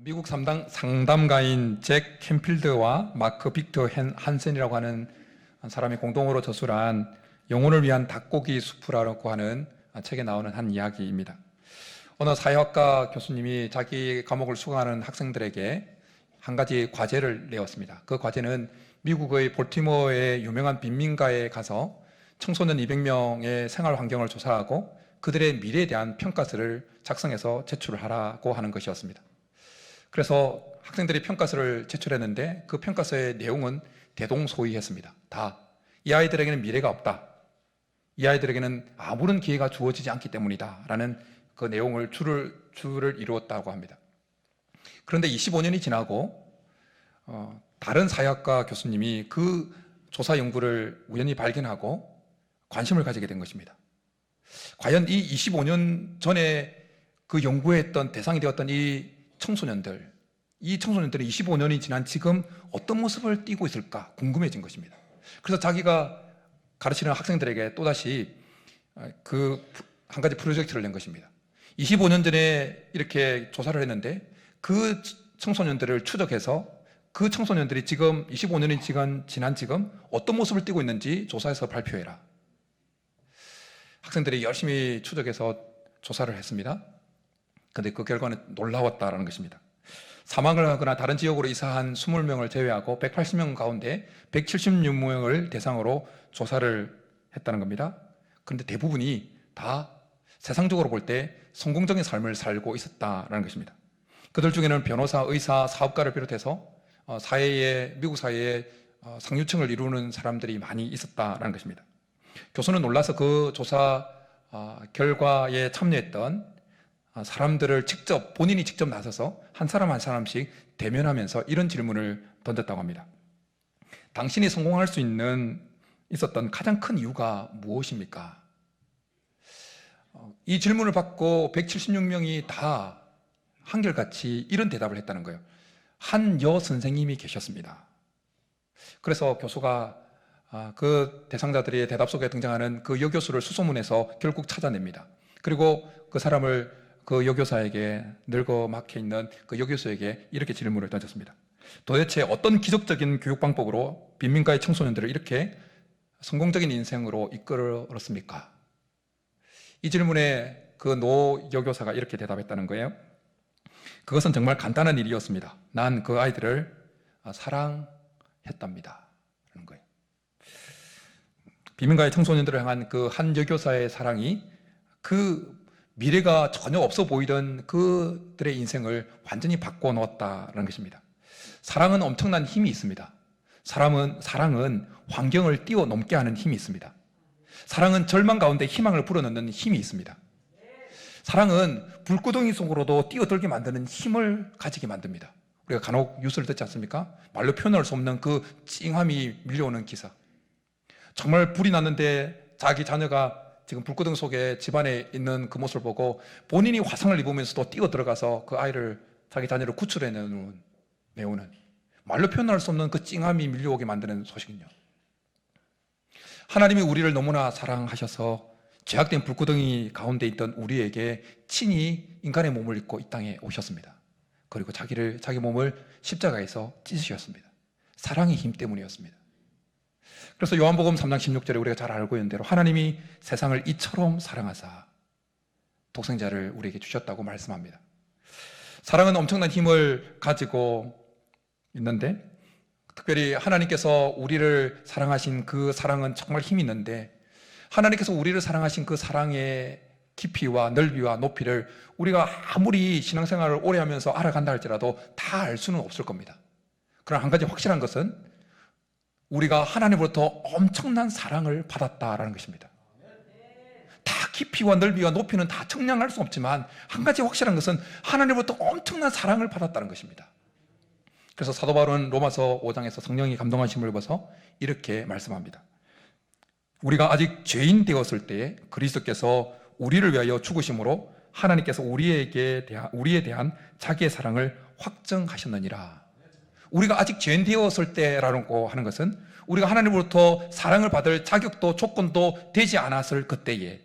미국 상담가인 잭 캠필드와 마크 빅터 한센이라고 하는 한 사람이 공동으로 저술한 영혼을 위한 닭고기 수프라고 하는 책에 나오는 한 이야기입니다. 어느 사회학과 교수님이 자기 과목을 수강하는 학생들에게 한 가지 과제를 내었습니다. 그 과제는 미국의 볼티모어의 유명한 빈민가에 가서 청소년 200명의 생활 환경을 조사하고 그들의 미래에 대한 평가서를 작성해서 제출을 하라고 하는 것이었습니다. 그래서 학생들이 평가서를 제출했는데 그 평가서의 내용은 대동소이했습니다. 다 이 아이들에게는 미래가 없다, 이 아이들에게는 아무런 기회가 주어지지 않기 때문이다 라는 그 내용을 줄을 이루었다고 합니다. 그런데 25년이 지나고 다른 사회학과 교수님이 그 조사 연구를 우연히 발견하고 관심을 가지게 된 것입니다. 과연 이 25년 전에 그 연구했던 대상이 되었던 이 청소년들이 25년이 지난 지금 어떤 모습을 띠고 있을까 궁금해진 것입니다. 그래서 자기가 가르치는 학생들에게 또다시 그 한 가지 프로젝트를 낸 것입니다. 25년 전에 이렇게 조사를 했는데 그 청소년들을 추적해서 그 청소년들이 지금 25년이 지난 지금 어떤 모습을 띠고 있는지 조사해서 발표해라. 학생들이 열심히 추적해서 조사를 했습니다. 그런데 그 결과는 놀라웠다라는 것입니다. 사망을 하거나 다른 지역으로 이사한 20명을 제외하고 180명 가운데 176명을 대상으로 조사를 했다는 겁니다. 그런데 대부분이 다 세상적으로 볼 때 성공적인 삶을 살고 있었다는 것입니다. 그들 중에는 변호사, 의사, 사업가를 비롯해서 미국 사회에 상류층을 이루는 사람들이 많이 있었다는 것입니다. 교수는 놀라서 그 조사 결과에 참여했던 사람들을 본인이 직접 나서서 한 사람 한 사람씩 대면하면서 이런 질문을 던졌다고 합니다. 당신이 성공할 수 있었던 가장 큰 이유가 무엇입니까? 이 질문을 받고 176명이 다 한결같이 이런 대답을 했다는 거예요. 한 여선생님이 계셨습니다. 그래서 교수가 그 대상자들의 대답 속에 등장하는 그 여교수를 수소문해서 결국 찾아냅니다. 그리고 그 사람을 그 여교사에게 늙어 막혀 있는 그 여교수에게 이렇게 질문을 던졌습니다. 도대체 어떤 기적적인 교육 방법으로 빈민가의 청소년들을 이렇게 성공적인 인생으로 이끌었습니까? 이 질문에 그 노 여교사가 이렇게 대답했다는 거예요. 그것은 정말 간단한 일이었습니다. 난 그 아이들을 사랑했답니다. 라는 거예요. 빈민가의 청소년들을 향한 그 한 여교사의 사랑이 그 미래가 전혀 없어 보이던 그들의 인생을 완전히 바꿔놓았다는 것입니다. 사랑은 엄청난 힘이 있습니다. 사랑은 환경을 뛰어넘게 하는 힘이 있습니다. 사랑은 절망 가운데 희망을 불어넣는 힘이 있습니다. 사랑은 불구덩이 속으로도 뛰어들게 만드는 힘을 가지게 만듭니다. 우리가 간혹 뉴스를 듣지 않습니까? 말로 표현할 수 없는 그 찡함이 밀려오는 기사. 정말 불이 났는데 자기 자녀가 지금 불구덩이 속에 집안에 있는 그 모습을 보고 본인이 화상을 입으면서도 뛰어 들어가서 그 아이를, 자기 자녀를 구출해내는, 말로 표현할 수 없는 그 찡함이 밀려오게 만드는 소식은요, 하나님이 우리를 너무나 사랑하셔서 죄악된 불구덩이 가운데 있던 우리에게 친히 인간의 몸을 입고 이 땅에 오셨습니다. 그리고 자기 몸을 십자가에서 찢으셨습니다. 사랑의 힘 때문이었습니다. 그래서 요한복음 3장 16절에 우리가 잘 알고 있는 대로 하나님이 세상을 이처럼 사랑하사 독생자를 우리에게 주셨다고 말씀합니다. 사랑은 엄청난 힘을 가지고 있는데, 특별히 하나님께서 우리를 사랑하신 그 사랑은 정말 힘이 있는데, 하나님께서 우리를 사랑하신 그 사랑의 깊이와 넓이와 높이를 우리가 아무리 신앙생활을 오래 하면서 알아간다 할지라도 다 알 수는 없을 겁니다. 그러나 한 가지 확실한 것은 우리가 하나님으로부터 엄청난 사랑을 받았다라는 것입니다. 다 깊이와 넓이와 높이는 다 청량할 수 없지만 한 가지 확실한 것은 하나님으로부터 엄청난 사랑을 받았다는 것입니다. 그래서 사도 바울은 로마서 5장에서 성령이 감동하심을 입어서 이렇게 말씀합니다. 우리가 아직 죄인 되었을 때에 그리스도께서 우리를 위하여 죽으심으로 하나님께서 우리에 대한 자기의 사랑을 확정하셨느니라. 우리가 아직 죄인 되었을 때라고 하는 것은 우리가 하나님으로부터 사랑을 받을 자격도 조건도 되지 않았을 그때에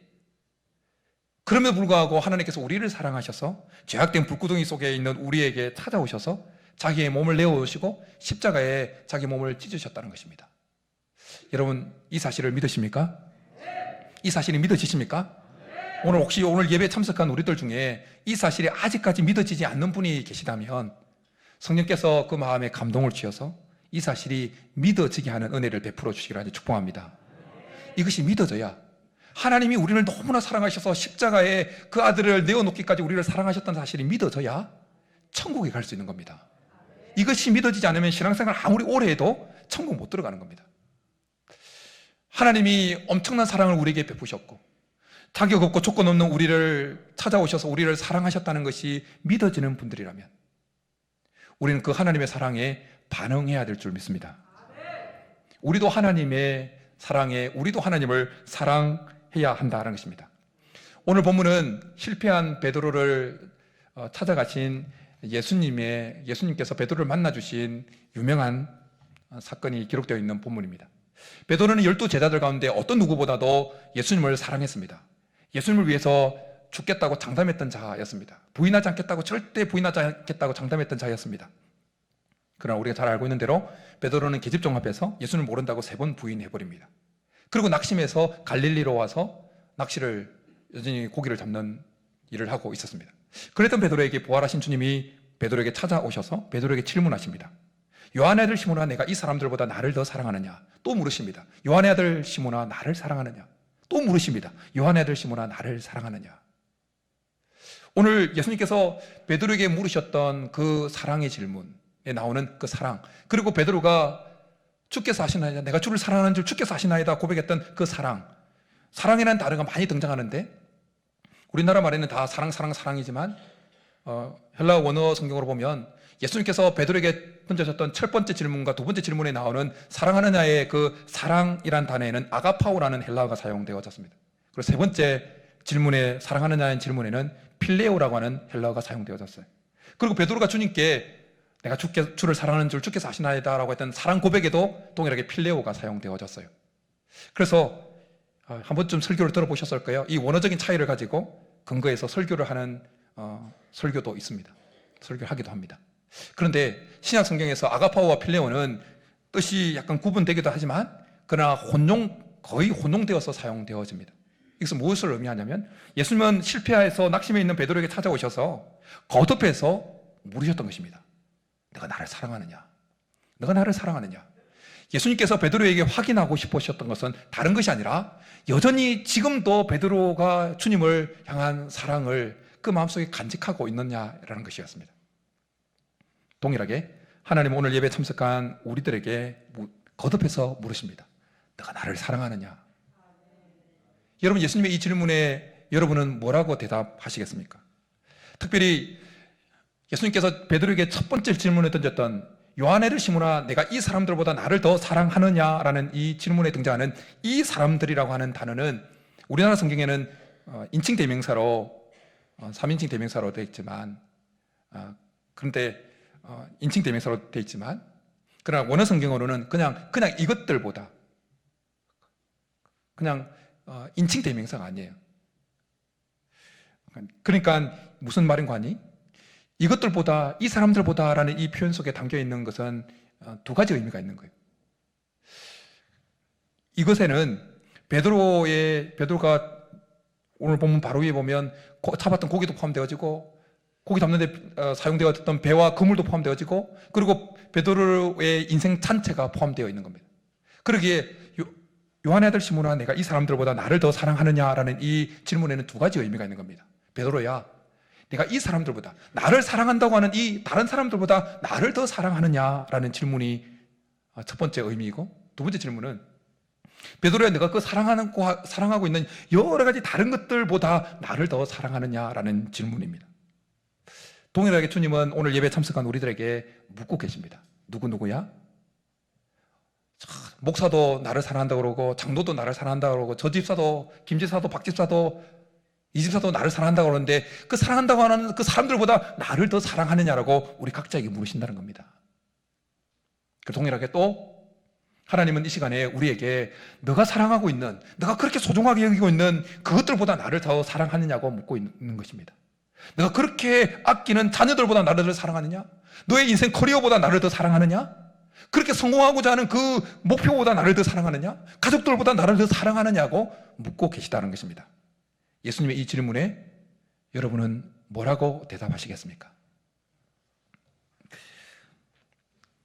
그럼에도 불구하고 하나님께서 우리를 사랑하셔서 죄악된 불구덩이 속에 있는 우리에게 찾아오셔서 자기의 몸을 내어오시고 십자가에 자기 몸을 찢으셨다는 것입니다. 여러분, 이 사실을 믿으십니까? 이 사실이 믿어지십니까? 오늘 혹시 오늘 예배에 참석한 우리들 중에 이 사실이 아직까지 믿어지지 않는 분이 계시다면 성령께서 그 마음에 감동을 주셔서 이 사실이 믿어지게 하는 은혜를 베풀어 주시기를 아주 축복합니다. 이것이 믿어져야 하나님이 우리를 너무나 사랑하셔서 십자가에 그 아들을 내어놓기까지 우리를 사랑하셨다는 사실이 믿어져야 천국에 갈 수 있는 겁니다. 이것이 믿어지지 않으면 신앙생활 아무리 오래 해도 천국 못 들어가는 겁니다. 하나님이 엄청난 사랑을 우리에게 베푸셨고 자격 없고 조건 없는 우리를 찾아오셔서 우리를 사랑하셨다는 것이 믿어지는 분들이라면 우리는 그 하나님의 사랑에 반응해야 될 줄 믿습니다. 우리도 하나님의 사랑에 우리도 하나님을 사랑해야 한다는 것입니다. 오늘 본문은 실패한 베드로를 찾아가신 예수님께서 베드로를 만나주신 유명한 사건이 기록되어 있는 본문입니다. 베드로는 12 제자들 가운데 어떤 누구보다도 예수님을 사랑했습니다. 예수님을 위해서 죽겠다고 장담했던 자였습니다. 부인하지 않겠다고, 절대 부인하지 않겠다고 장담했던 자였습니다. 그러나 우리가 잘 알고 있는 대로 베드로는 계집종 앞에서 예수님을 모른다고 3번 부인해버립니다. 그리고 낙심해서 갈릴리로 와서 낚시를 여전히 고기를 잡는 일을 하고 있었습니다. 그랬던 베드로에게 부활하신 주님이 베드로에게 찾아오셔서 베드로에게 질문하십니다. 요한의 아들 시몬아, 내가 이 사람들보다 나를 더 사랑하느냐? 또 물으십니다. 요한의 아들 시몬아, 나를 사랑하느냐? 또 물으십니다. 요한의 아들 시몬아, 나를 사랑하느냐? 오늘 예수님께서 베드로에게 물으셨던 그 사랑의 질문에 나오는 그 사랑, 그리고 베드로가 주께서 하시나이다, 내가 주를 사랑하는 줄 주께서 하시나이다 고백했던 그 사랑, 사랑이라는 단어가 많이 등장하는데 우리나라 말에는 다 사랑이지만 헬라어 원어 성경으로 보면 예수님께서 베드로에게 던져졌던 첫 번째 질문과 두 번째 질문에 나오는 사랑하느냐의 그 사랑이란 단어에는 아가파오라는 헬라어가 사용되어졌습니다. 그리고 세 번째 질문에, 사랑하느냐는 질문에는 필레오라고 하는 헬라어가 사용되어졌어요. 그리고 베드로가 주님께 내가 주를 사랑하는 줄 주께서 아시나이다 라고 했던 사랑 고백에도 동일하게 필레오가 사용되어졌어요. 그래서 한 번쯤 설교를 들어보셨을 거예요. 이 원어적인 차이를 가지고 근거해서 설교를 하는 설교도 있습니다. 설교하기도 합니다. 그런데 신약 성경에서 아가파오와 필레오는 뜻이 약간 구분되기도 하지만 그러나 거의 혼용되어서 사용되어집니다. 이것은 무엇을 의미하냐면 예수님은 실패해서 낙심해 있는 베드로에게 찾아오셔서 거듭해서 물으셨던 것입니다. 내가 나를 사랑하느냐? 너가 나를 사랑하느냐? 예수님께서 베드로에게 확인하고 싶으셨던 것은 다른 것이 아니라 여전히 지금도 베드로가 주님을 향한 사랑을 그 마음속에 간직하고 있느냐라는 것이었습니다. 동일하게 하나님은 오늘 예배에 참석한 우리들에게 거듭해서 물으십니다. 너가 나를 사랑하느냐? 여러분, 예수님의 이 질문에 여러분은 뭐라고 대답하시겠습니까? 특별히 예수님께서 베드로에게 첫 번째 질문을 던졌던 요한의 아들 시몬아, 내가 이 사람들보다 나를 더 사랑하느냐라는 이 질문에 등장하는 이 사람들이라고 하는 단어는 우리나라 성경에는 인칭 대명사로 3인칭 대명사로 되어 있지만 그런데 인칭 대명사로 되어 있지만 그러나 원어 성경으로는 그냥 이것들보다 그냥 인칭 대명사가 아니에요. 그러니까 무슨 말인 거니? 이것들보다, 이 사람들보다라는 이 표현 속에 담겨 있는 것은 두 가지 의미가 있는 거예요. 이것에는 베드로가 오늘 보면 바로 위에 보면 잡았던 고기도 포함되어지고 고기 잡는데 사용되었던 배와 그물도 포함되어지고 그리고 베드로의 인생 전체가 포함되어 있는 겁니다. 그러기에 요한의 아들 시몬아, 내가 이 사람들보다 나를 더 사랑하느냐라는 이 질문에는 두 가지 의미가 있는 겁니다. 베드로야, 내가 이 사람들보다, 나를 사랑한다고 하는 이 다른 사람들보다 나를 더 사랑하느냐라는 질문이 첫 번째 의미이고, 두 번째 질문은 베드로야, 내가 그 사랑하고 있는 여러 가지 다른 것들보다 나를 더 사랑하느냐라는 질문입니다. 동일하게 주님은 오늘 예배에 참석한 우리들에게 묻고 계십니다. 누구야? 목사도 나를 사랑한다고 그러고, 장로도 나를 사랑한다고 그러고, 저 집사도, 김 집사도, 박 집사도, 이 집사도 나를 사랑한다고 그러는데 그 사랑한다고 하는 그 사람들보다 나를 더 사랑하느냐라고 우리 각자에게 물으신다는 겁니다. 그 동일하게 또 하나님은 이 시간에 우리에게 너가 사랑하고 있는, 너가 그렇게 소중하게 여기고 있는 그것들보다 나를 더 사랑하느냐고 묻고 있는 것입니다. 너가 그렇게 아끼는 자녀들보다 나를 더 사랑하느냐? 너의 인생 커리어보다 나를 더 사랑하느냐? 그렇게 성공하고자 하는 그 목표보다 나를 더 사랑하느냐? 가족들보다 나를 더 사랑하느냐고 묻고 계시다는 것입니다. 예수님의 이 질문에 여러분은 뭐라고 대답하시겠습니까?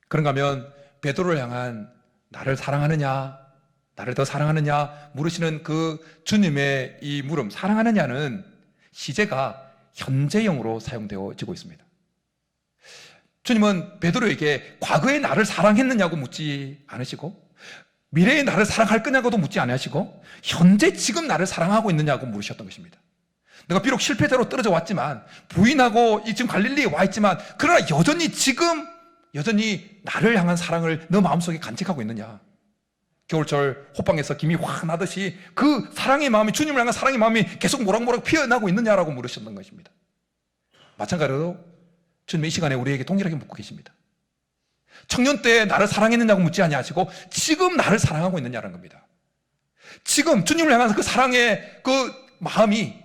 그런가 하면 베드로를 향한 나를 사랑하느냐, 나를 더 사랑하느냐 물으시는 그 주님의 이 물음, 사랑하느냐는 시제가 현재형으로 사용되어지고 있습니다. 주님은 베드로에게 과거에 나를 사랑했느냐고 묻지 않으시고 미래에 나를 사랑할 거냐고도 묻지 않으시고 현재 지금 나를 사랑하고 있느냐고 물으셨던 것입니다. 내가 비록 실패자로 떨어져 왔지만, 부인하고 지금 갈릴리에 와 있지만, 그러나 여전히 나를 향한 사랑을 너 마음속에 간직하고 있느냐? 겨울철 호빵에서 김이 확 나듯이 그 사랑의 마음이, 주님을 향한 사랑의 마음이 계속 모락모락 피어나고 있느냐라고 물으셨던 것입니다. 마찬가지로 주님 이 시간에 우리에게 동일하게 묻고 계십니다. 청년 때 나를 사랑했느냐고 묻지 아니하시고 지금 나를 사랑하고 있느냐라는 겁니다. 지금 주님을 향한 그 사랑의 그 마음이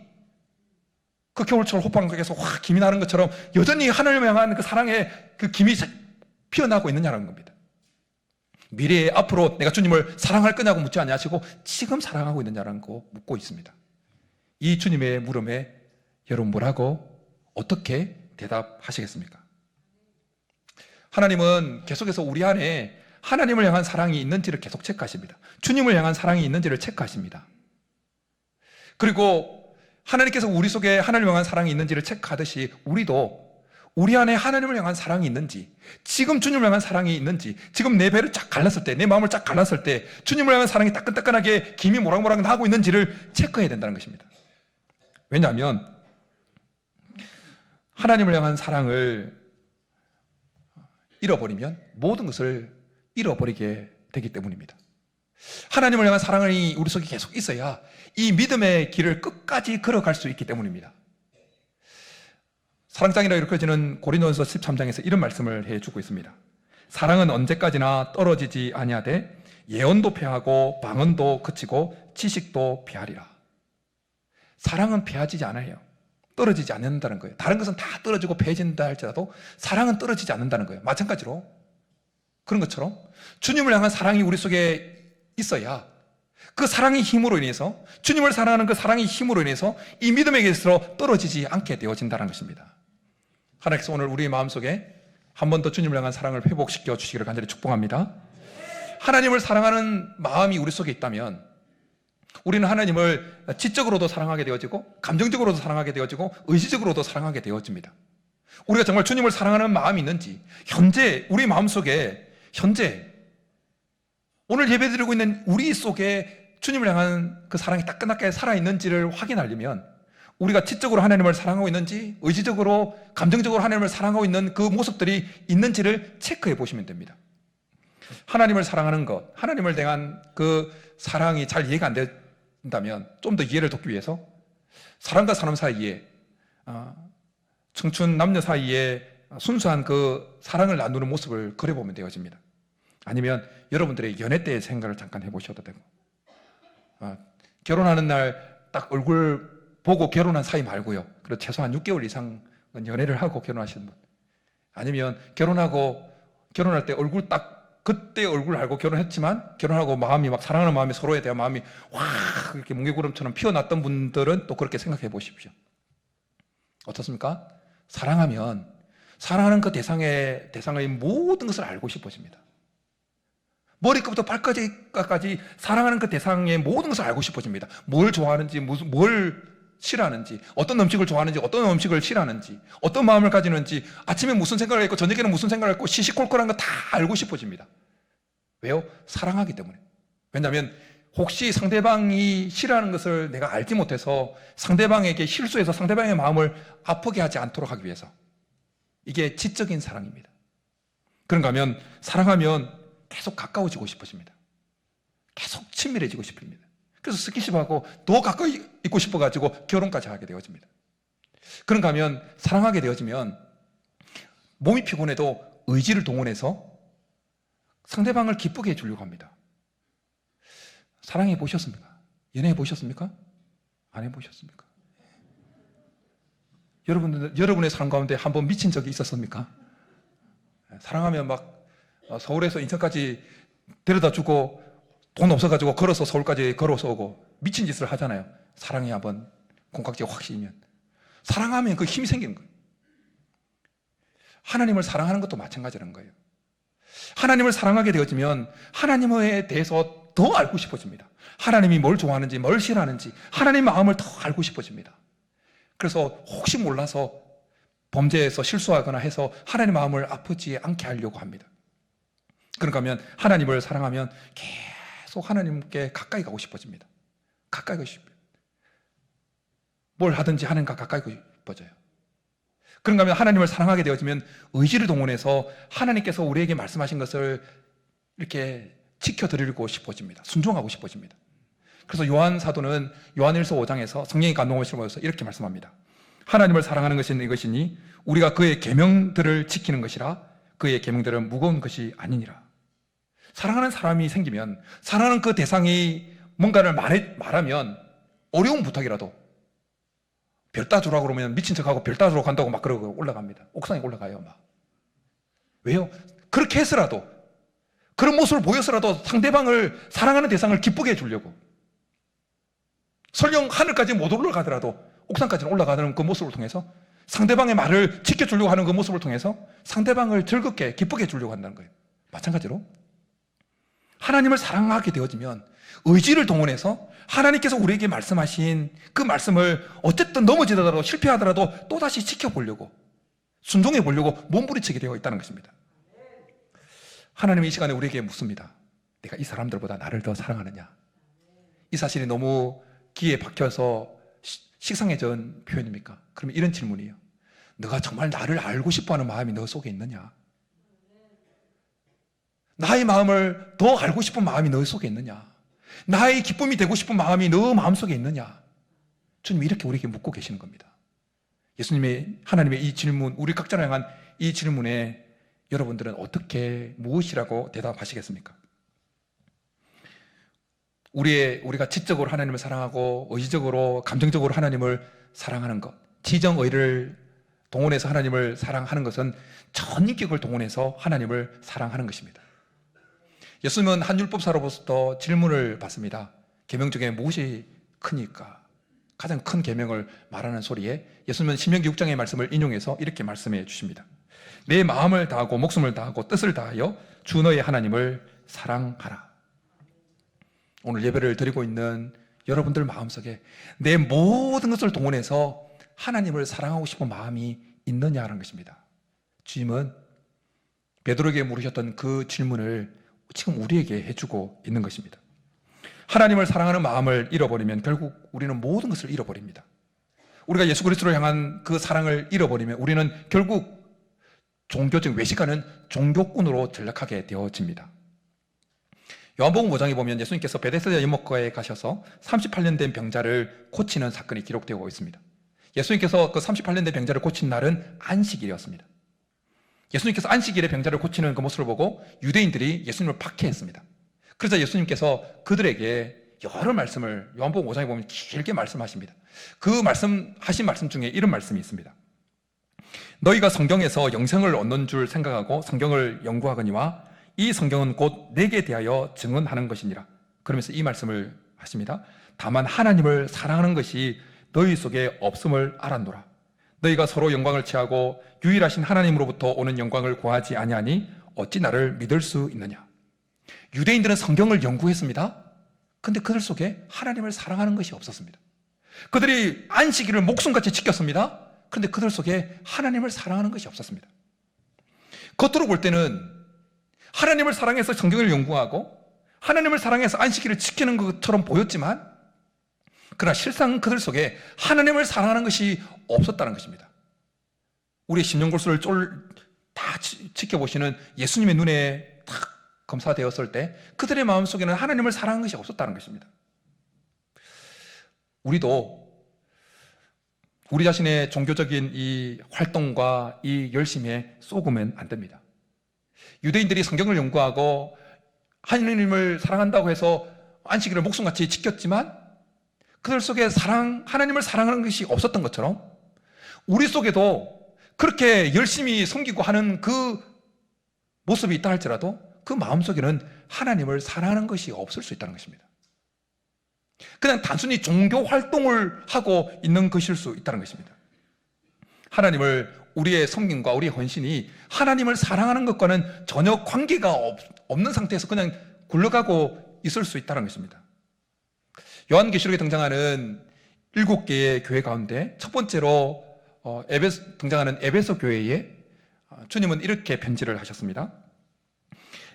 그 겨울철 호빵에서 확 김이 나는 것처럼 여전히 하나님을 향한 그 사랑의 그 김이 피어나고 있느냐라는 겁니다. 미래에 앞으로 내가 주님을 사랑할 거냐고 묻지 아니하시고 지금 사랑하고 있느냐라는 거 묻고 있습니다. 이 주님의 물음에 여러분 뭐라고 어떻게 대답하시겠습니까? 하나님은 계속해서 우리 안에 하나님을 향한 사랑이 있는지를 계속 체크하십니다. 주님을 향한 사랑이 있는지를 체크하십니다. 그리고 하나님께서 우리 속에 하나님을 향한 사랑이 있는지를 체크하듯이 우리도 우리 안에 하나님을 향한 사랑이 있는지, 지금 주님을 향한 사랑이 있는지, 지금 내 배를 쫙 갈랐을 때, 내 마음을 쫙 갈랐을 때 주님을 향한 사랑이 따끈따끈하게 김이 모락모락 나고 있는지를 체크해야 된다는 것입니다. 왜냐하면 하나님을 향한 사랑을 잃어버리면 모든 것을 잃어버리게 되기 때문입니다. 하나님을 향한 사랑이 우리 속에 계속 있어야 이 믿음의 길을 끝까지 걸어갈 수 있기 때문입니다. 사랑장이라 일컬어지는 고린도전서 13장에서 이런 말씀을 해주고 있습니다. 사랑은 언제까지나 떨어지지 아니하되 예언도 패하고 방언도 그치고 지식도 패하리라. 사랑은 패하지 않아요. 떨어지지 않는다는 거예요. 다른 것은 다 떨어지고 패해진다 할지라도 사랑은 떨어지지 않는다는 거예요. 마찬가지로 그런 것처럼 주님을 향한 사랑이 우리 속에 있어야 그 사랑의 힘으로 인해서, 주님을 사랑하는 그 사랑의 힘으로 인해서 이 믿음의 길에서 떨어지지 않게 되어진다는 것입니다. 하나님께서 오늘 우리 마음속에 한 번 더 주님을 향한 사랑을 회복시켜 주시기를 간절히 축복합니다. 하나님을 사랑하는 마음이 우리 속에 있다면 우리는 하나님을 지적으로도 사랑하게 되어지고 감정적으로도 사랑하게 되어지고 의지적으로도 사랑하게 되어집니다. 우리가 정말 주님을 사랑하는 마음이 있는지, 현재 우리 마음속에 현재 오늘 예배드리고 있는 우리 속에 주님을 향한 그 사랑이 따끈하게 살아있는지를 확인하려면 우리가 지적으로 하나님을 사랑하고 있는지, 의지적으로 감정적으로 하나님을 사랑하고 있는 그 모습들이 있는지를 체크해 보시면 됩니다. 하나님을 사랑하는 것, 하나님을 대한 그 사랑이 잘 이해가 안 된다면 좀 더 이해를 돕기 위해서 사람과 사람 사이에, 청춘 남녀 사이에 순수한 그 사랑을 나누는 모습을 그려보면 되어집니다. 아니면 여러분들의 연애 때의 생각을 잠깐 해보셔도 되고, 결혼하는 날 딱 얼굴 보고 결혼한 사이 말고요. 그리고 최소한 6개월 이상은 연애를 하고 결혼하시는 분, 아니면 결혼할 때 얼굴 딱 그때 얼굴 알고 결혼했지만 결혼하고 마음이 막 사랑하는 마음이, 서로에 대한 마음이 확 이렇게 뭉게구름처럼 피어났던 분들은 또 그렇게 생각해 보십시오. 어떻습니까? 사랑하면 사랑하는 그 대상의 모든 것을 알고 싶어집니다. 머리끝부터 발끝까지 사랑하는 그 대상의 모든 것을 알고 싶어집니다. 뭘 좋아하는지, 뭘 싫어하는지, 어떤 음식을 좋아하는지, 어떤 음식을 싫어하는지, 어떤 마음을 가지는지, 아침에 무슨 생각을 했고 저녁에는 무슨 생각을 했고 시시콜콜한 거 다 알고 싶어집니다. 왜요? 사랑하기 때문에. 왜냐하면 혹시 상대방이 싫어하는 것을 내가 알지 못해서 상대방에게 실수해서 상대방의 마음을 아프게 하지 않도록 하기 위해서. 이게 지적인 사랑입니다. 그런가 하면 사랑하면 계속 가까워지고 싶어집니다. 계속 친밀해지고 싶습니다. 그래서 스킨십하고 더 가까이 있고 싶어가지고 결혼까지 하게 되어집니다. 그런가 하면 사랑하게 되어지면 몸이 피곤해도 의지를 동원해서 상대방을 기쁘게 해주려고 합니다. 사랑해 보셨습니까? 연애해 보셨습니까? 안 해보셨습니까? 여러분의 삶 가운데 한번 미친 적이 있었습니까? 사랑하면 막 서울에서 인천까지 데려다 주고 돈 없어가지고 걸어서 서울까지 걸어서 오고 미친 짓을 하잖아요. 사랑에 한번 콩깍지가 확 씌면 사랑하면 그 힘이 생기는 거예요. 하나님을 사랑하는 것도 마찬가지라는 거예요. 하나님을 사랑하게 되어지면 하나님에 대해서 더 알고 싶어집니다. 하나님이 뭘 좋아하는지, 뭘 싫어하는지 하나님 마음을 더 알고 싶어집니다. 그래서 혹시 몰라서 범죄에서 실수하거나 해서 하나님 마음을 아프지 않게 하려고 합니다. 그러니까 하면 하나님을 사랑하면 계속 하나님께 가까이 가고 싶어집니다. 가까이 가고 싶어요. 뭘 하든지 하나님과 가까이 가고 싶어져요. 그런가 하면 하나님을 사랑하게 되어지면 의지를 동원해서 하나님께서 우리에게 말씀하신 것을 이렇게 지켜드리고 싶어집니다. 순종하고 싶어집니다. 그래서 요한 사도는 요한일서 5장에서 성령이 감동하시는 것에서 이렇게 말씀합니다. 하나님을 사랑하는 것은 이것이니 우리가 그의 계명들을 지키는 것이라 그의 계명들은 무거운 것이 아니니라. 사랑하는 사람이 생기면 사랑하는 그 대상이 뭔가를 말하면 어려운 부탁이라도 별 따주라고 그러면 미친 척하고 별 따주러 간다고 막 그러고 올라갑니다. 옥상에 올라가요 막. 왜요? 그렇게 해서라도 그런 모습을 보여서라도 상대방을 사랑하는 대상을 기쁘게 해주려고 설령 하늘까지 못 올라가더라도 옥상까지는 올라가는 그 모습을 통해서 상대방의 말을 지켜주려고 하는 그 모습을 통해서 상대방을 즐겁게 기쁘게 해주려고 한다는 거예요. 마찬가지로 하나님을 사랑하게 되어지면 의지를 동원해서 하나님께서 우리에게 말씀하신 그 말씀을 어쨌든 넘어지더라도 실패하더라도 또다시 지켜보려고 순종해 보려고 몸부림치게 되어 있다는 것입니다. 하나님이 이 시간에 우리에게 묻습니다. 내가 이 사람들보다 나를 더 사랑하느냐? 이 사실이 너무 귀에 박혀서 식상해진 표현입니까? 그러면 이런 질문이에요. 너가 정말 나를 알고 싶어하는 마음이 너 속에 있느냐? 나의 마음을 더 알고 싶은 마음이 너 속에 있느냐? 나의 기쁨이 되고 싶은 마음이 너 마음속에 있느냐? 주님이 이렇게 우리에게 묻고 계시는 겁니다. 예수님의 하나님의 이 질문, 우리 각자를 향한 이 질문에 여러분들은 어떻게 무엇이라고 대답하시겠습니까? 우리가 지적으로 하나님을 사랑하고 의지적으로 감정적으로 하나님을 사랑하는 것, 지정의를 동원해서 하나님을 사랑하는 것은 전인격을 동원해서 하나님을 사랑하는 것입니다. 예수님은 한 율법사로부터 질문을 받습니다. 계명 중에 무엇이 크니까? 가장 큰 계명을 말하는 소리에 예수님은 신명기 6장의 말씀을 인용해서 이렇게 말씀해 주십니다. 내 마음을 다하고 목숨을 다하고 뜻을 다하여 주 너의 하나님을 사랑하라. 오늘 예배를 드리고 있는 여러분들 마음속에 내 모든 것을 동원해서 하나님을 사랑하고 싶은 마음이 있느냐라는 것입니다. 주님은 베드로에게 물으셨던 그 질문을 지금 우리에게 해주고 있는 것입니다. 하나님을 사랑하는 마음을 잃어버리면 결국 우리는 모든 것을 잃어버립니다. 우리가 예수 그리스도를 향한 그 사랑을 잃어버리면 우리는 결국 종교적 외식하는 종교꾼으로 전락하게 되어집니다. 요한복음 5장에 보면 예수님께서 베데스다 연못가에 가셔서 38년 된 병자를 고치는 사건이 기록되고 있습니다. 예수님께서 그 38년 된 병자를 고친 날은 안식일이었습니다. 예수님께서 안식일에 병자를 고치는 그 모습을 보고 유대인들이 예수님을 박해했습니다. 그래서 예수님께서 그들에게 여러 말씀을 요한복음 5장에 보면 길게 말씀하십니다. 그 말씀하신 말씀 중에 이런 말씀이 있습니다. 너희가 성경에서 영생을 얻는 줄 생각하고 성경을 연구하거니와 이 성경은 곧 내게 대하여 증언하는 것이니라. 그러면서 이 말씀을 하십니다. 다만 하나님을 사랑하는 것이 너희 속에 없음을 알았노라. 너희가 서로 영광을 취하고 유일하신 하나님으로부터 오는 영광을 구하지 아니하니 어찌 나를 믿을 수 있느냐. 유대인들은 성경을 연구했습니다. 근데 그들 속에 하나님을 사랑하는 것이 없었습니다. 그들이 안식일을 목숨같이 지켰습니다. 그런데 그들 속에 하나님을 사랑하는 것이 없었습니다. 겉으로 볼 때는 하나님을 사랑해서 성경을 연구하고 하나님을 사랑해서 안식일을 지키는 것처럼 보였지만 그러나 실상 그들 속에 하나님을 사랑하는 것이 없었다는 것입니다. 우리의 심령골수를 다 지켜보시는 예수님의 눈에 딱 검사되었을 때 그들의 마음속에는 하나님을 사랑하는 것이 없었다는 것입니다. 우리도 우리 자신의 종교적인 이 활동과 이 열심에 쏘으면 안 됩니다. 유대인들이 성경을 연구하고 하나님을 사랑한다고 해서 안식일을 목숨같이 지켰지만 그들 속에 하나님을 사랑하는 것이 없었던 것처럼 우리 속에도 그렇게 열심히 섬기고 하는 그 모습이 있다 할지라도 그 마음속에는 하나님을 사랑하는 것이 없을 수 있다는 것입니다. 그냥 단순히 종교 활동을 하고 있는 것일 수 있다는 것입니다. 하나님을 우리의 섬김과 우리의 헌신이 하나님을 사랑하는 것과는 전혀 관계가 없는 상태에서 그냥 굴러가고 있을 수 있다는 것입니다. 요한계시록에 등장하는 7개의 교회 가운데 첫 번째로 등장하는 에베소 교회에 주님은 이렇게 편지를 하셨습니다.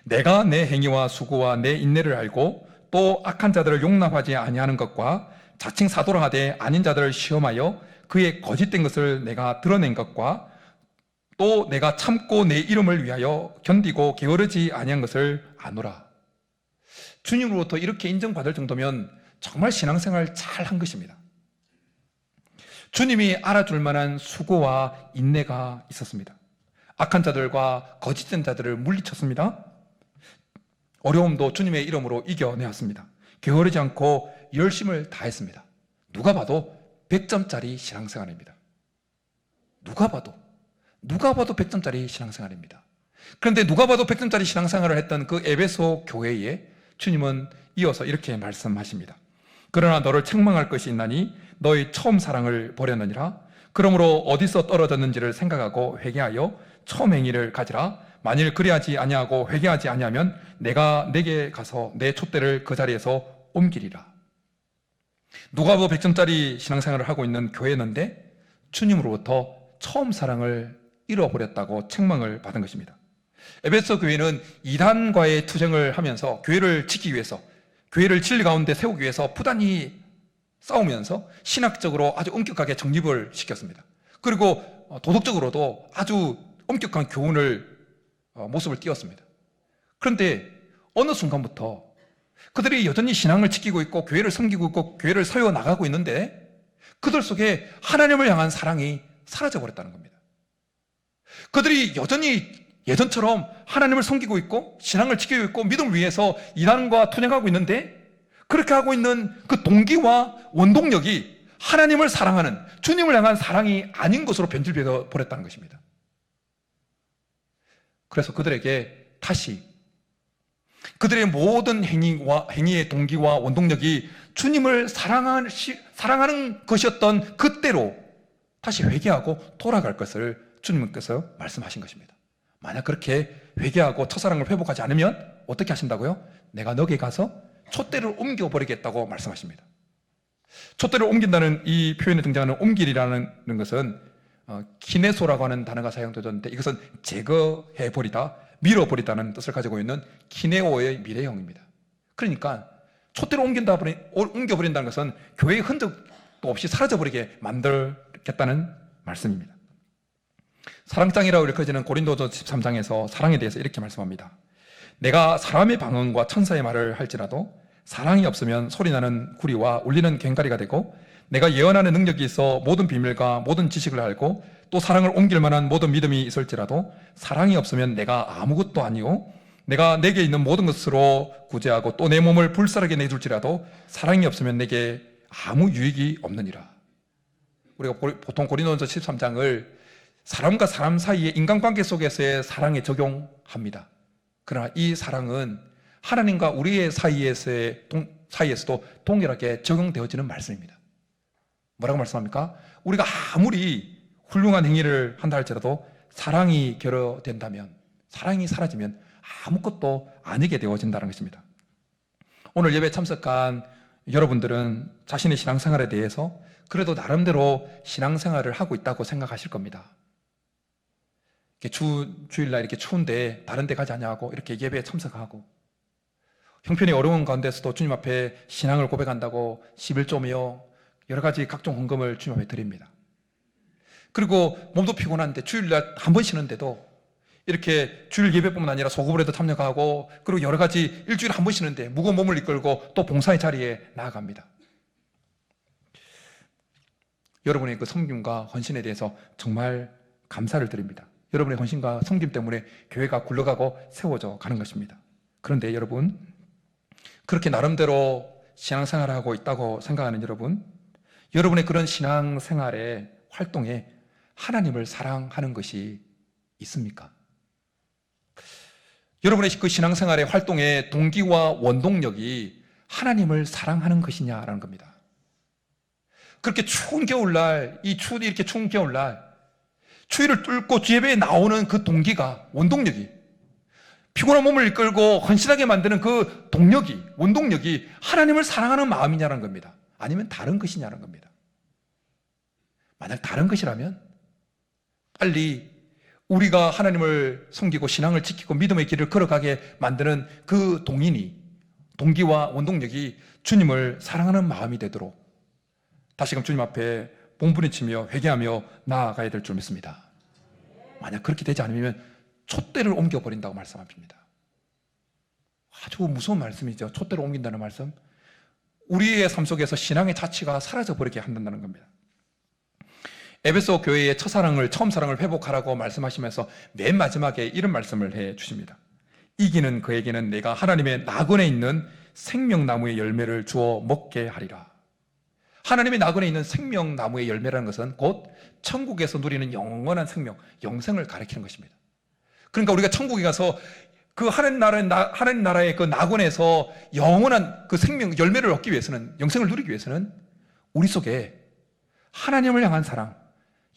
내가 내 행위와 수고와 내 인내를 알고 또 악한 자들을 용납하지 아니하는 것과 자칭 사도라 하되 아닌 자들을 시험하여 그의 거짓된 것을 내가 드러낸 것과 또 내가 참고 내 이름을 위하여 견디고 게으르지 아니한 것을 아노라. 주님으로부터 이렇게 인정받을 정도면 정말 신앙생활 잘 한 것입니다. 주님이 알아줄 만한 수고와 인내가 있었습니다. 악한 자들과 거짓된 자들을 물리쳤습니다. 어려움도 주님의 이름으로 이겨내었습니다. 게으르지 않고 열심을 다했습니다. 누가 봐도 100점짜리 신앙생활입니다. 누가 봐도 100점짜리 신앙생활입니다. 그런데 누가 봐도 100점짜리 신앙생활을 했던 그 에베소 교회에 주님은 이어서 이렇게 말씀하십니다. 그러나 너를 책망할 것이 있나니 너의 처음 사랑을 버렸느니라. 그러므로 어디서 떨어졌는지를 생각하고 회개하여 처음 행위를 가지라. 만일 그리하지 아니하고 회개하지 아니하면 내가 내게 가서 내 촛대를 그 자리에서 옮기리라. 누가 봐도 100점짜리 신앙생활을 하고 있는 교회였는데 주님으로부터 처음 사랑을 잃어버렸다고 책망을 받은 것입니다. 에베소 교회는 이단과의 투쟁을 하면서 교회를 지키기 위해서, 교회를 진리 가운데 세우기 위해서 부단히 싸우면서 신학적으로 아주 엄격하게 정립을 시켰습니다. 그리고 도덕적으로도 아주 엄격한 교훈을 모습을 띄웠습니다. 그런데 어느 순간부터 그들이 여전히 신앙을 지키고 있고 교회를 섬기고 있고 교회를 세워 나가고 있는데 그들 속에 하나님을 향한 사랑이 사라져버렸다는 겁니다. 그들이 여전히 예전처럼 하나님을 섬기고 있고 신앙을 지키고 있고 믿음을 위해서 이단과 투쟁하고 있는데 그렇게 하고 있는 그 동기와 원동력이 하나님을 사랑하는 주님을 향한 사랑이 아닌 것으로 변질되어 버렸다는 것입니다. 그래서 그들에게 다시 그들의 모든 행위의 동기와 원동력이 주님을 사랑하는 것이었던 그때로 다시 회개하고 돌아갈 것을 주님께서 말씀하신 것입니다. 만약 그렇게 회개하고 첫사랑을 회복하지 않으면 어떻게 하신다고요? 내가 너에게 가서 촛대를 옮겨버리겠다고 말씀하십니다. 촛대를 옮긴다는 이 표현에 등장하는 옮기리라는 것은 키네소라고 하는 단어가 사용되었는데 이것은 제거해버리다, 밀어버리다는 뜻을 가지고 있는 키네오의 미래형입니다. 그러니까 촛대를 옮겨버린다는 것은 교회의 흔적도 없이 사라져버리게 만들겠다는 말씀입니다. 사랑장이라고 일컬어지는 고린도서 13장에서 사랑에 대해서 이렇게 말씀합니다. 내가 사람의 방언과 천사의 말을 할지라도 사랑이 없으면 소리나는 구리와 울리는 괭가리가 되고 내가 예언하는 능력이 있어 모든 비밀과 모든 지식을 알고 또 사랑을 옮길 만한 모든 믿음이 있을지라도 사랑이 없으면 내가 아무것도 아니오 내가 내게 있는 모든 것으로 구제하고 또 내 몸을 불사르게 내줄지라도 사랑이 없으면 내게 아무 유익이 없느니라. 우리가 보통 고린도전서 13장을 사람과 사람 사이의 인간관계 속에서의 사랑에 적용합니다. 그러나 이 사랑은 하나님과 우리의 사이에서도 동일하게 적용되어지는 말씀입니다. 뭐라고 말씀합니까? 우리가 아무리 훌륭한 행위를 한다 할지라도 사랑이 결여된다면, 사랑이 사라지면 아무것도 아니게 되어진다는 것입니다. 오늘 예배에 참석한 여러분들은 자신의 신앙생활에 대해서 그래도 나름대로 신앙생활을 하고 있다고 생각하실 겁니다. 주일날 이렇게 추운데 다른 데 가지 않냐고 이렇게 예배에 참석하고 형편이 어려운 가운데서도 주님 앞에 신앙을 고백한다고 11조며 여러 가지 각종 헌금을 주님 앞에 드립니다. 그리고 몸도 피곤한데 주일날 한 번 쉬는데도 이렇게 주일 예배뿐만 아니라 소그룹에도 참여하고 그리고 여러 가지 일주일에 한 번 쉬는데 무거운 몸을 이끌고 또 봉사의 자리에 나아갑니다. 여러분의 그 섬김과 헌신에 대해서 정말 감사를 드립니다. 여러분의 헌신과 섬김 때문에 교회가 굴러가고 세워져 가는 것입니다. 그런데 여러분, 그렇게 나름대로 신앙생활을 하고 있다고 생각하는 여러분, 여러분의 그런 신앙생활의 활동에 하나님을 사랑하는 것이 있습니까? 여러분의 그 신앙생활의 활동의 동기와 원동력이 하나님을 사랑하는 것이냐라는 겁니다. 그렇게 추운 겨울날, 이렇게 추운 겨울날, 추위를 뚫고 예배에 나오는 그 동기가, 원동력이, 피곤한 몸을 이끌고 헌신하게 만드는 그 동력이, 원동력이 하나님을 사랑하는 마음이냐는 겁니다. 아니면 다른 것이냐는 겁니다. 만약 다른 것이라면 빨리 우리가 하나님을 섬기고 신앙을 지키고 믿음의 길을 걸어가게 만드는 그 동기와 원동력이 주님을 사랑하는 마음이 되도록 다시금 주님 앞에 몸부림치며 회개하며 나아가야 될 줄 믿습니다. 만약 그렇게 되지 않으면 촛대를 옮겨버린다고 말씀합니다. 아주 무서운 말씀이죠. 촛대를 옮긴다는 말씀. 우리의 삶 속에서 신앙의 자취가 사라져버리게 한다는 겁니다. 에베소 교회의 처음 사랑을 회복하라고 말씀하시면서 맨 마지막에 이런 말씀을 해 주십니다. 이기는 그에게는 내가 하나님의 나그네 있는 생명나무의 열매를 주어 먹게 하리라. 하나님의 나그네 있는 생명나무의 열매라는 것은 곧 천국에서 누리는 영원한 생명, 영생을 가리키는 것입니다. 그러니까 우리가 천국에 가서 그 하나님 나라의 그 나그네에서 영원한 그 생명, 열매를 얻기 위해서는, 영생을 누리기 위해서는 우리 속에 하나님을 향한 사랑,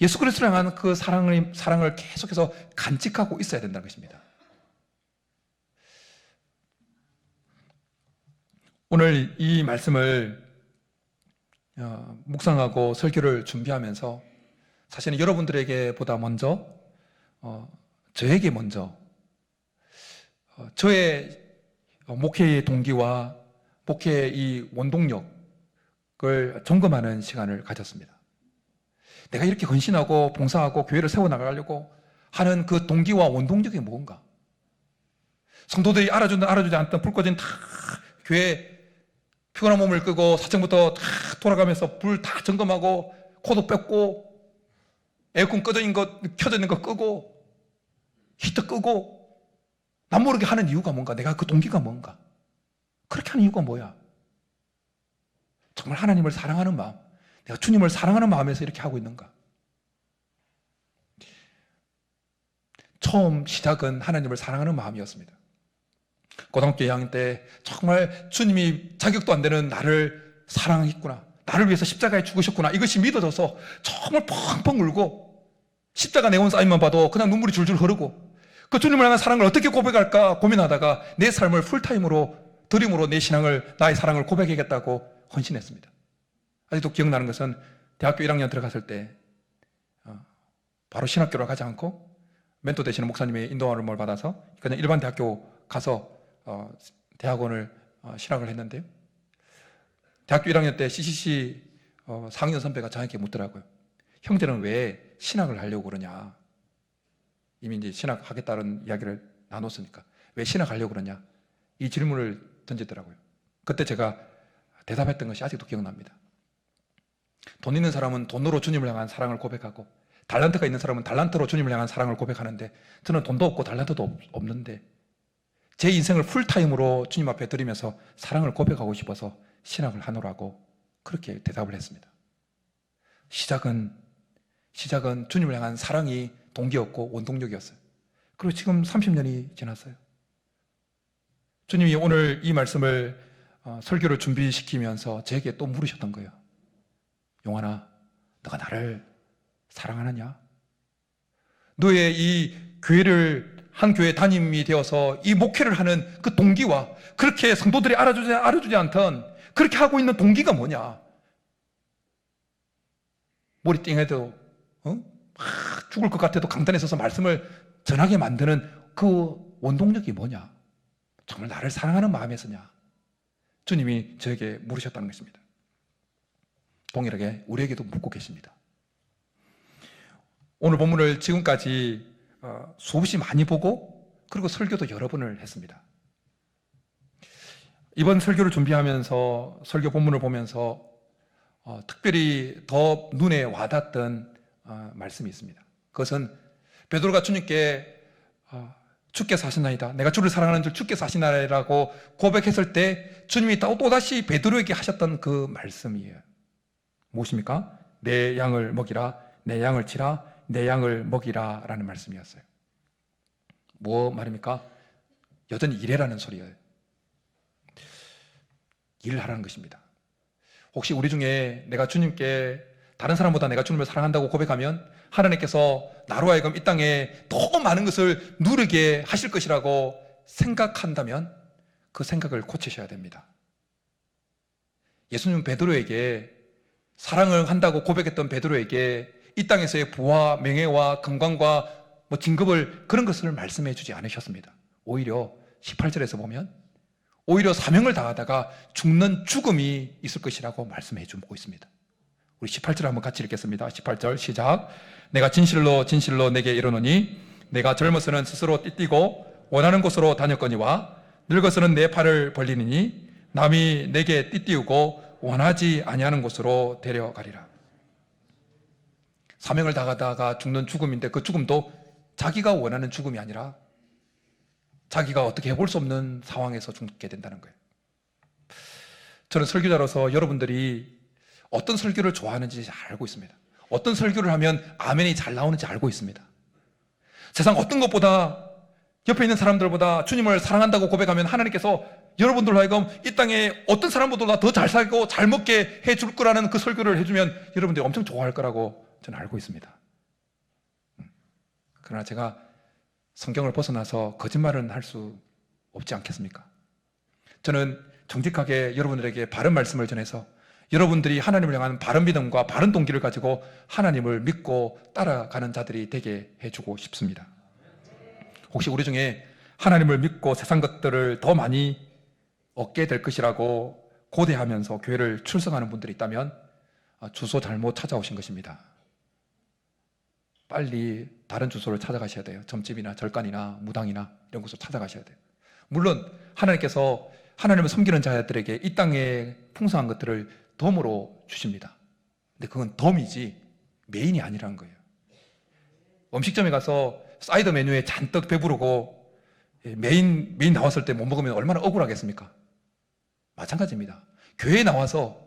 예수 그리스도를 향한 그 사랑을 계속해서 간직하고 있어야 된다는 것입니다. 오늘 이 말씀을 묵상하고 설교를 준비하면서 사실은 여러분들에게 보다 먼저 저에게 먼저 저의 목회의 동기와 목회의 이 원동력을 점검하는 시간을 가졌습니다. 내가 이렇게 헌신하고 봉사하고 교회를 세워나가려고 하는 그 동기와 원동력이 뭔가? 성도들이 알아주지 않던 불 꺼진 다 교회 피곤한 몸을 끄고 사정부터 다 돌아가면서 불 다 점검하고 코도 뺏고 에어컨 켜져 있는 거 끄고 히터 끄고 남 모르게 하는 이유가 뭔가? 내가 그 동기가 뭔가? 그렇게 하는 이유가 뭐야? 정말 하나님을 사랑하는 마음, 내가 주님을 사랑하는 마음에서 이렇게 하고 있는가? 처음 시작은 하나님을 사랑하는 마음이었습니다. 고등학교 2학년 때 정말 주님이 자격도 안 되는 나를 사랑했구나, 나를 위해서 십자가에 죽으셨구나, 이것이 믿어져서 정말 펑펑 울고 십자가 네온 사인만 봐도 그냥 눈물이 줄줄 흐르고 그 주님을 향한 사랑을 어떻게 고백할까 고민하다가 내 삶을 풀타임으로 드림으로 내 신앙을, 나의 사랑을 고백하겠다고 헌신했습니다. 아직도 기억나는 것은 대학교 1학년 들어갔을 때 바로 신학교로 가지 않고 멘토 되시는 목사님의 인도함을 받아서 그냥 일반 대학교 가서 대학원을 신학을 했는데요. 대학교 1학년 때 CCC 상년 선배가 저에게 묻더라고요. 형제는 왜 신학을 하려고 그러냐? 이미 이제 신학하겠다는 이야기를 나눴으니까 왜 신학하려고 그러냐? 이 질문을 던지더라고요. 그때 제가 대답했던 것이 아직도 기억납니다. 돈 있는 사람은 돈으로 주님을 향한 사랑을 고백하고 달란트가 있는 사람은 달란트로 주님을 향한 사랑을 고백하는데 저는 돈도 없고 달란트도 없는데 제 인생을 풀타임으로 주님 앞에 드리면서 사랑을 고백하고 싶어서 신학을 하노라고 그렇게 대답을 했습니다. 시작은 주님을 향한 사랑이 동기였고 원동력이었어요. 그리고 지금 30년이 지났어요. 주님이 오늘 이 말씀을 설교를 준비시키면서 제게 또 물으셨던 거예요. 용환아, 너가 나를 사랑하느냐? 너의 이 교회를 한 교회 담임이 되어서 이 목회를 하는 그 동기와 그렇게 성도들이 알아주지 않던 그렇게 하고 있는 동기가 뭐냐? 머리 띵해도 죽을 것 같아도 강단에 서서 말씀을 전하게 만드는 그 원동력이 뭐냐? 정말 나를 사랑하는 마음에서냐? 주님이 저에게 물으셨다는 것입니다. 동일하게 우리에게도 묻고 계십니다. 오늘 본문을 지금까지 수없이 많이 보고 그리고 설교도 여러 번을 했습니다. 이번 설교를 준비하면서 설교 본문을 보면서 특별히 더 눈에 와닿던 말씀이 있습니다. 그것은 베드로가 주님께 주께서 하시나이다, 내가 주를 사랑하는 줄 주께서 하시나이라고 고백했을 때 주님이 또다시 베드로에게 하셨던 그 말씀이에요. 무엇입니까? 내 양을 먹이라, 내 양을 치라, 내 양을 먹이라 라는 말씀이었어요. 뭐 말입니까? 여전히 일해라는 소리예요. 일을 하라는 것입니다. 혹시 우리 중에 내가 주님께 다른 사람보다 내가 주님을 사랑한다고 고백하면 하나님께서 나로 하여금 이 땅에 더 많은 것을 누리게 하실 것이라고 생각한다면 그 생각을 고치셔야 됩니다. 예수님은 베드로에게, 사랑을 한다고 고백했던 베드로에게 이 땅에서의 부와 명예와 건강과 진급을, 그런 것을 말씀해 주지 않으셨습니다. 오히려 18절에서 보면 오히려 사명을 다하다가 죽는 죽음이 있을 것이라고 말씀해 주고 있습니다. 우리 18절 한번 같이 읽겠습니다. 18절 시작. 내가 진실로 진실로 내게 이르노니 내가 젊어서는 스스로 띠띠고 원하는 곳으로 다녔거니와 늙어서는 내 팔을 벌리니 남이 내게 띠띠우고 원하지 아니하는 곳으로 데려가리라. 사명을 다하다가 죽는 죽음인데 그 죽음도 자기가 원하는 죽음이 아니라 자기가 어떻게 해볼 수 없는 상황에서 죽게 된다는 거예요. 저는 설교자로서 여러분들이 어떤 설교를 좋아하는지 잘 알고 있습니다. 어떤 설교를 하면 아멘이 잘 나오는지 알고 있습니다. 세상 어떤 것보다, 옆에 있는 사람들보다 주님을 사랑한다고 고백하면 하나님께서 여러분들로 하여금 이 땅에 어떤 사람보다 더 잘 살고 잘 먹게 해줄 거라는 그 설교를 해주면 여러분들이 엄청 좋아할 거라고 저는 알고 있습니다. 그러나 제가 성경을 벗어나서 거짓말은 할 수 없지 않겠습니까? 저는 정직하게 여러분들에게 바른 말씀을 전해서 여러분들이 하나님을 향한 바른 믿음과 바른 동기를 가지고 하나님을 믿고 따라가는 자들이 되게 해주고 싶습니다. 혹시 우리 중에 하나님을 믿고 세상 것들을 더 많이 얻게 될 것이라고 고대하면서 교회를 출석하는 분들이 있다면 주소 잘못 찾아오신 것입니다. 빨리 다른 주소를 찾아가셔야 돼요. 점집이나 절간이나 무당이나 이런 곳을 찾아가셔야 돼요. 물론 하나님께서 하나님을 섬기는 자들에게 이 땅에 풍성한 것들을 덤으로 주십니다. 근데 그건 덤이지 메인이 아니라는 거예요. 음식점에 가서 사이드 메뉴에 잔뜩 배부르고 메인 나왔을 때 못 먹으면 얼마나 억울하겠습니까? 마찬가지입니다. 교회에 나와서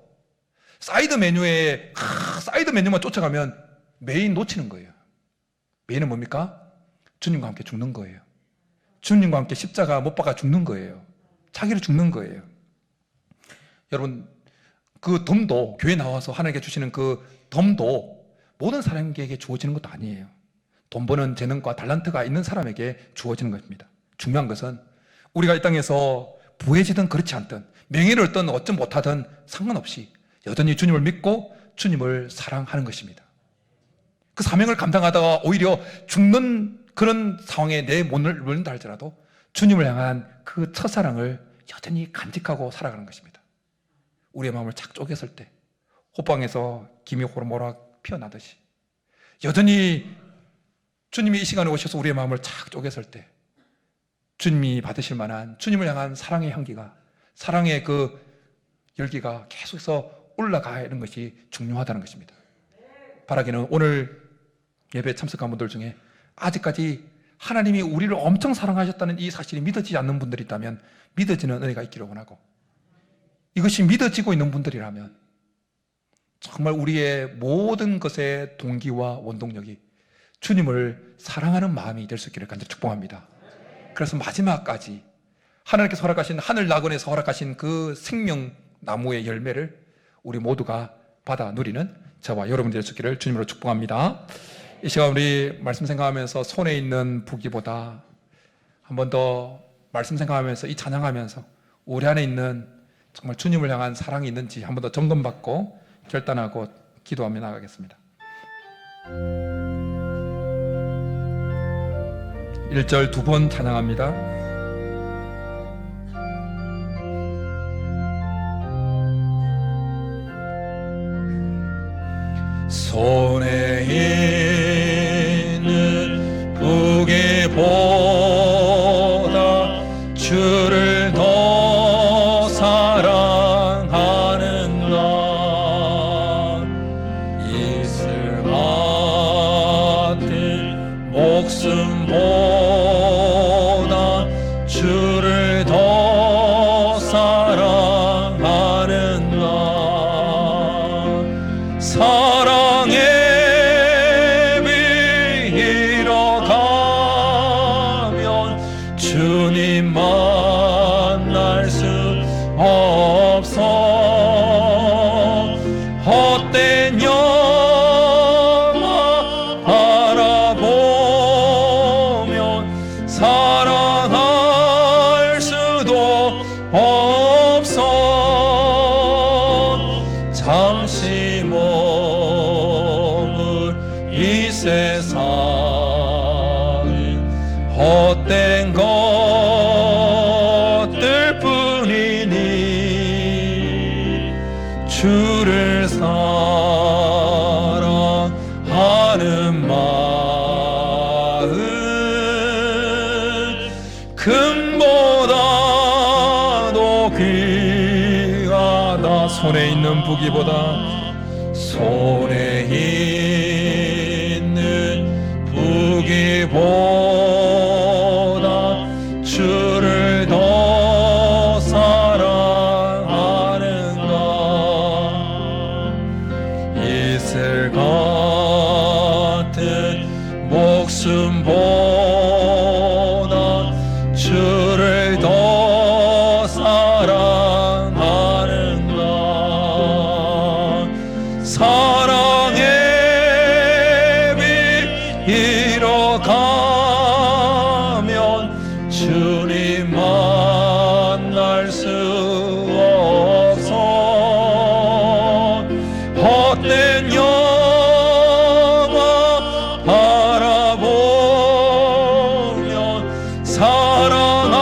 사이드 메뉴만 쫓아가면 메인 놓치는 거예요. 메인은 뭡니까? 주님과 함께 죽는 거예요. 주님과 함께 십자가 못 박아 죽는 거예요. 자기를 죽는 거예요. 여러분, 그 덤도, 교회 나와서 하나님께 주시는 그 덤도 모든 사람에게 주어지는 것도 아니에요. 돈 버는 재능과 달란트가 있는 사람에게 주어지는 것입니다. 중요한 것은 우리가 이 땅에서 부해지든 그렇지 않든, 명예를 얻든 얻지 못하든 상관없이 여전히 주님을 믿고 주님을 사랑하는 것입니다. 그 사명을 감당하다가 오히려 죽는 그런 상황에 내 몸을 물린다 할지라도 주님을 향한 그 첫사랑을 여전히 간직하고 살아가는 것입니다. 우리의 마음을 착 쪼갰을 때 호빵에서 김이 호로모락 피어나듯이 여전히 주님이 이 시간에 오셔서 우리의 마음을 착 쪼갰을 때 주님이 받으실 만한 주님을 향한 사랑의 향기가, 사랑의 그 열기가 계속해서 올라가는 것이 중요하다는 것입니다. 바라기는 오늘 예배에 참석한 분들 중에 아직까지 하나님이 우리를 엄청 사랑하셨다는 이 사실이 믿어지지 않는 분들이 있다면 믿어지는 은혜가 있기를 원하고, 이것이 믿어지고 있는 분들이라면 정말 우리의 모든 것의 동기와 원동력이 주님을 사랑하는 마음이 될 수 있기를 간절히 축복합니다. 그래서 마지막까지 하나님께서 허락하신, 하늘 낙원에서 허락하신 그 생명나무의 열매를 우리 모두가 받아 누리는 저와 여러분들이 될 수 있기를 주님으로 축복합니다. 이 시간 우리 말씀 생각하면서 손에 있는 부기보다 한 번 더 말씀 생각하면서, 이 찬양하면서 우리 안에 있는 정말 주님을 향한 사랑이 있는지 한 번 더 점검받고 결단하고 기도하며 나가겠습니다. 1절 두 번 찬양합니다. 손에 있는 무게보다 주를 더 사랑하는 나, 이슬 같은 목숨 주님 만날 수 없어. 헛된 영화 바라보면 사랑할 수도 없어. 잠시 머물 이 세상에 헛된 것들 뿐이니 주를 사랑하는 마음 금보다도 귀하다. 손에 있는 무기보다, 손에 있는 무기보다 주를 더 사랑하는가. 이슬 같은 목숨보다 주를 더 사랑하는가. 사랑의 빛 잃어가면 주님 만날 수 없어. 헛된 영화 바라보면 사랑할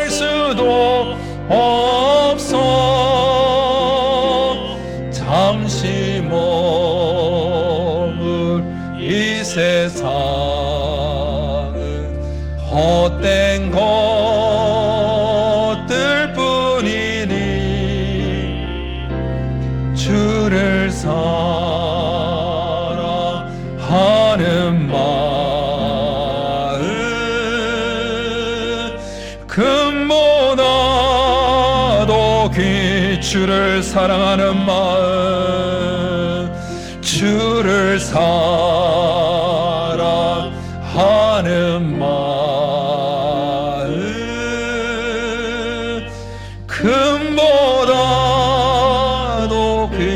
수도 없어. 잠시 머물 이 세상은 헛된 것들 뿐이니 주를 사랑하는 마음 금보다도 주를 사랑하는 마음, 주를 사랑하는 마음 금보다도 귀하다.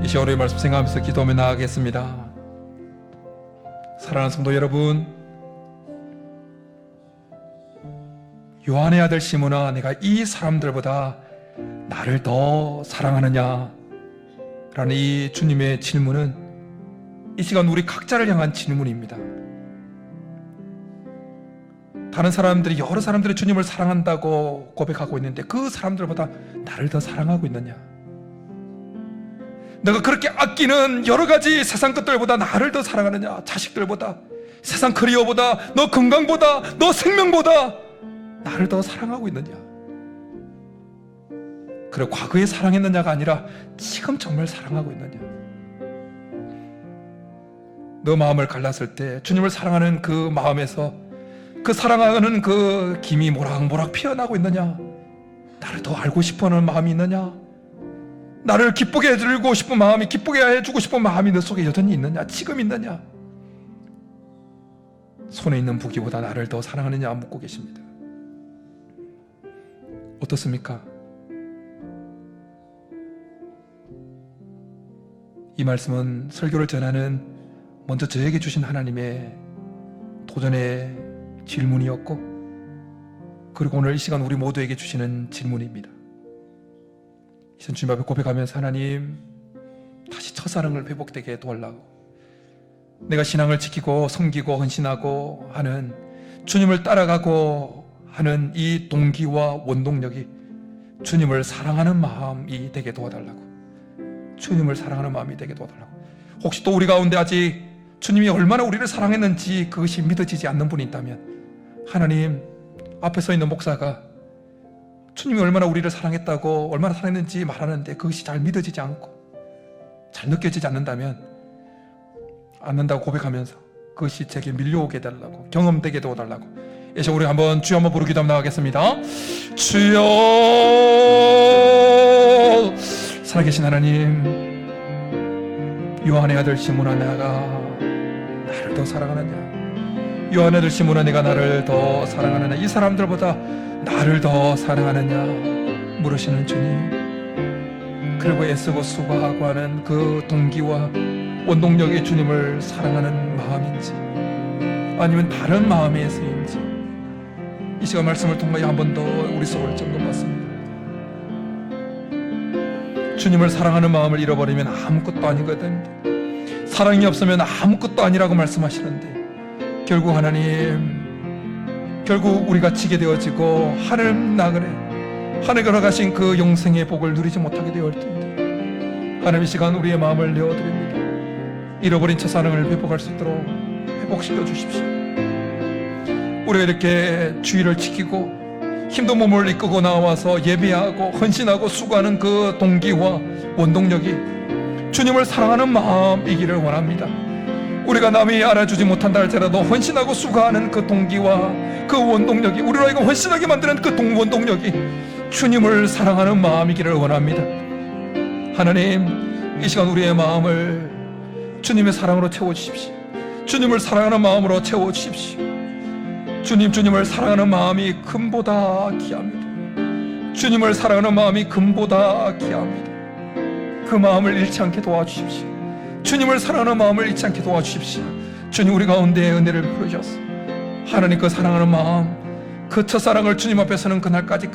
이 시간에 말씀 생각하면서 기도하며 나아가겠습니다. 사랑하는 성도 여러분, 요한의 아들 시몬아, 내가 이 사람들보다 나를 더 사랑하느냐? 라는 이 주님의 질문은 이 시간 우리 각자를 향한 질문입니다. 다른 사람들이, 여러 사람들이 주님을 사랑한다고 고백하고 있는데 그 사람들보다 나를 더 사랑하고 있느냐? 내가 그렇게 아끼는 여러 가지 세상 것들보다 나를 더 사랑하느냐? 자식들보다, 세상 커리어보다, 너 건강보다, 너 생명보다 나를 더 사랑하고 있느냐? 그래, 과거에 사랑했느냐가 아니라 지금 정말 사랑하고 있느냐? 너 마음을 갈랐을 때 주님을 사랑하는 그 마음에서 그 사랑하는 그 김이 모락모락 피어나고 있느냐? 나를 더 알고 싶어하는 마음이 있느냐? 나를 기쁘게 해주고 싶은 마음이, 기쁘게 해주고 싶은 마음이 너 속에 여전히 있느냐? 지금 있느냐? 손에 있는 무기보다 나를 더 사랑하느냐 묻고 계십니다. 어떻습니까? 이 말씀은 설교를 전하는 먼저 저에게 주신 하나님의 도전의 질문이었고, 그리고 오늘 이 시간 우리 모두에게 주시는 질문입니다. 이선 주님 앞에 고백하면서, 하나님, 다시 첫사랑을 회복되게 도와달라고, 내가 신앙을 지키고 섬기고 헌신하고 하는, 주님을 따라가고 하는 이 동기와 원동력이 주님을 사랑하는 마음이 되게 도와달라고, 주님을 사랑하는 마음이 되게 도와달라고. 혹시 또 우리 가운데 아직 주님이 얼마나 우리를 사랑했는지 그것이 믿어지지 않는 분이 있다면, 하나님 앞에 서 있는 목사가 주님이 얼마나 우리를 사랑했다고, 얼마나 사랑했는지 말하는데 그것이 잘 믿어지지 않고 잘 느껴지지 않는다고 고백하면서 그것이 제게 밀려오게 해달라고, 경험되게 도와달라고. 이제 우리 한번 주여 한번 부르기도 한번 나가겠습니다. 주여. 살아계신 하나님, 요한의 아들 시몬아, 내가 더 사랑하느냐? 요한의 시몬아 네가 나를 더 사랑하느냐? 이 사람들보다 나를 더 사랑하느냐? 물으시는 주님, 그리고 애쓰고 수고하고 하는 그 동기와 원동력이 주님을 사랑하는 마음인지 아니면 다른 마음에서인지 이 시간 말씀을 통하여 한 번 더 우리 속을 점검받습니다. 주님을 사랑하는 마음을 잃어버리면 아무것도 아니거든. 사랑이 없으면 아무것도 아니라고 말씀하시는데 결국 하나님, 결국 우리가 지게 되어지고 하늘 나그네 하늘 걸어가신 그 영생의 복을 누리지 못하게 되어 올 텐데 하나님, 이 시간 우리의 마음을 내어드립니다. 잃어버린 첫사랑을 회복할 수 있도록 회복시켜 주십시오. 우리가 이렇게 주의를 지키고 힘든 몸을 이끌고 나와서 예배하고 헌신하고 수고하는 그 동기와 원동력이 주님을 사랑하는 마음이기를 원합니다. 우리가 남이 알아주지 못한다 할지라도 헌신하고 수고하는 그 동기와 그 원동력이, 우리로 하여금 헌신하게 만드는 그 원동력이 주님을 사랑하는 마음이기를 원합니다. 하나님, 이 시간 우리의 마음을 주님의 사랑으로 채워주십시오. 주님을 사랑하는 마음으로 채워주십시오. 주님을 사랑하는 마음이 금보다 귀합니다. 주님을 사랑하는 마음이 금보다 귀합니다. 그 마음을 잃지 않게 도와주십시오. 주님을 사랑하는 마음을 잃지 않게 도와주십시오. 주님, 우리 가운데 은혜를 베풀어 주셨어. 하나님, 그 사랑하는 마음, 그 첫사랑을 주님 앞에서는 그날까지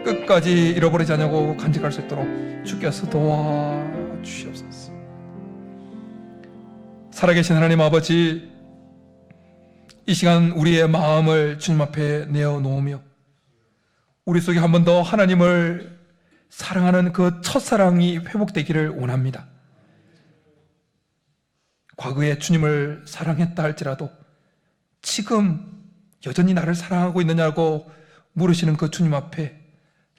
끝까지 잃어버리지 않냐고 간직할 수 있도록 주께서 도와주시옵소서. 살아계신 하나님 아버지, 이 시간 우리의 마음을 주님 앞에 내어놓으며 우리 속에 한 번 더 하나님을 사랑하는 그 첫사랑이 회복되기를 원합니다. 과거에 주님을 사랑했다 할지라도 지금 여전히 나를 사랑하고 있느냐고 물으시는 그 주님 앞에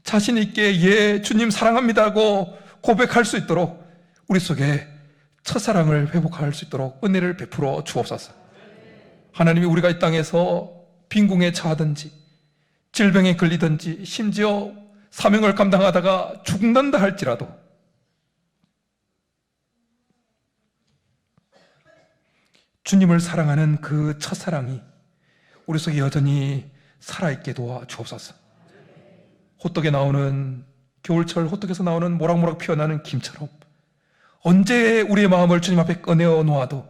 자신 있게 예, 주님 사랑합니다고 고백할 수 있도록 우리 속에 첫사랑을 회복할 수 있도록 은혜를 베풀어 주옵소서. 하나님이 우리가 이 땅에서 빈궁에 처하든지 질병에 걸리든지 심지어 사명을 감당하다가 죽는다 할지라도 주님을 사랑하는 그 첫사랑이 우리 속에 여전히 살아있게 도와 주옵소서. 호떡에 나오는, 겨울철 호떡에서 나오는 모락모락 피어나는 김처럼 언제 우리의 마음을 주님 앞에 꺼내어 놓아도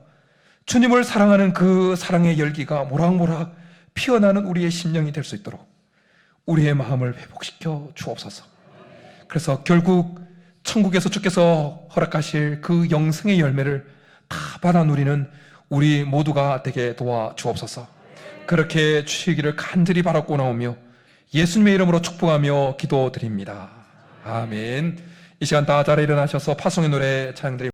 주님을 사랑하는 그 사랑의 열기가 모락모락 피어나는 우리의 심령이 될 수 있도록 우리의 마음을 회복시켜 주옵소서. 그래서 결국 천국에서 주께서 허락하실 그 영생의 열매를 다 받아 누리는 우리 모두가 되게 도와 주옵소서. 그렇게 주시기를 간절히 바라고 나오며 예수님의 이름으로 축복하며 기도드립니다. 아멘. 이 시간 다 자리에 일어나셔서 파송의 노래 찬양드립니다.